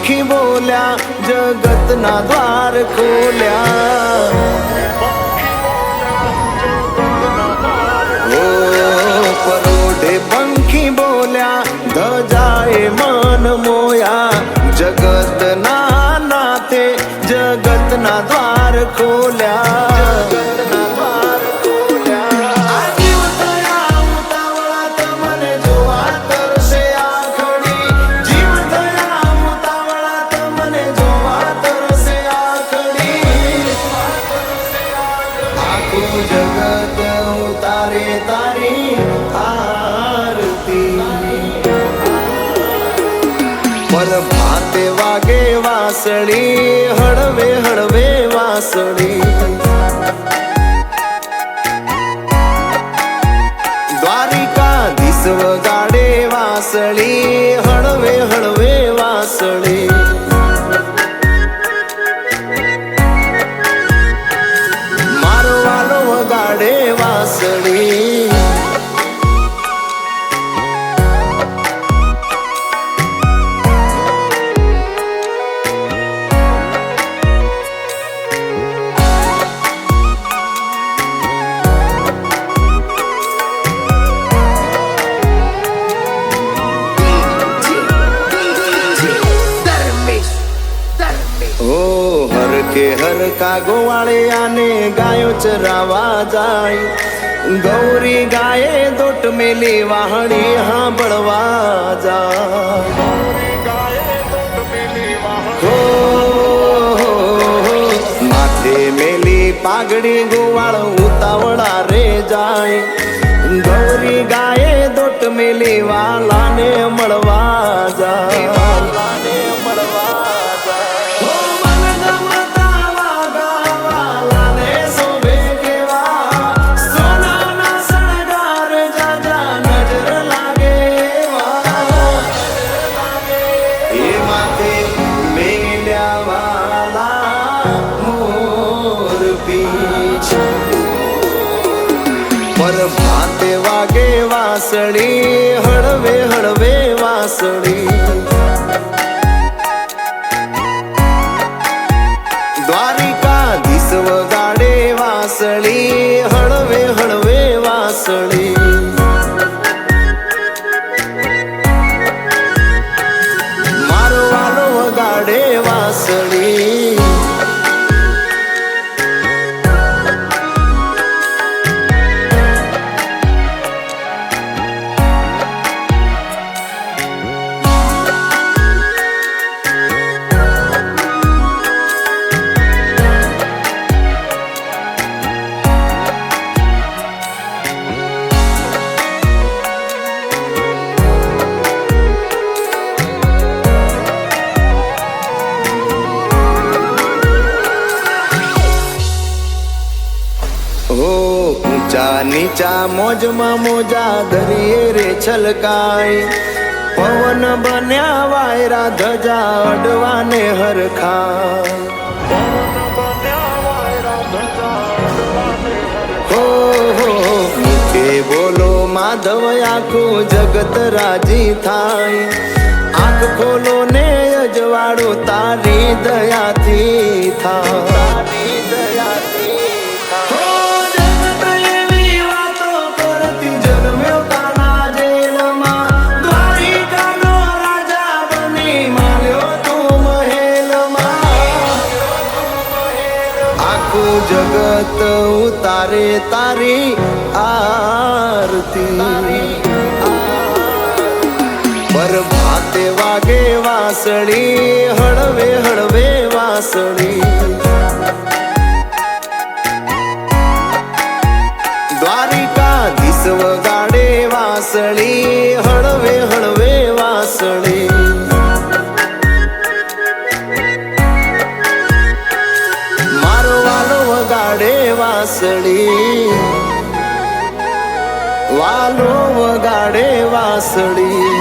पंखी बोल्या जगतना द्वार खोल्या परोढे पंखी बोल्या धजाए मन मोया जगतना नाथे जगतना द्वार खोल्या जगत उतारे तारी आरती पर भाते वागे वासड़ी हळवे हळवे वासड़ी द्वारिकाधीश वगाडे वासड़ी हळवे हळवे वासड़ी गाडे वासड़ी हर का गोवाळे आने गायो चरावा जाय गौरी गाये दोट मेली वाहणी हाँ बड़वा जाय माथे मेली पागड़ी गोवाळ उतावळा रे जाय गौरी गाये दोट मेली वालाने मळवा जाय पर भाते वागे वासड़ी हळवे हळवे वासड़ी द्वारिकाधीश वगाडे वासड़ी हळवे हळवे वासड़ी मारो वालो वगाडे वासड़ी ऊंचा नीचा मोज में मोजा दरिये रे छलकाय पवन बन्या वायरा धजा अडवाने हरखाय हो मुखे बोलो माधव आखू जगत राजी थाय आंख खोलो ने अजवाड़ो तारी दया थी था जगत उतारे तारी आरती पर भाते वागे वासड़ी हळवे हळवे वासड़ी द्वारिकाधीश वगाडे वासड़ी हळवे हळवे वासड़ी वगाडे वासड़ी वालो वगाडे वासड़ी।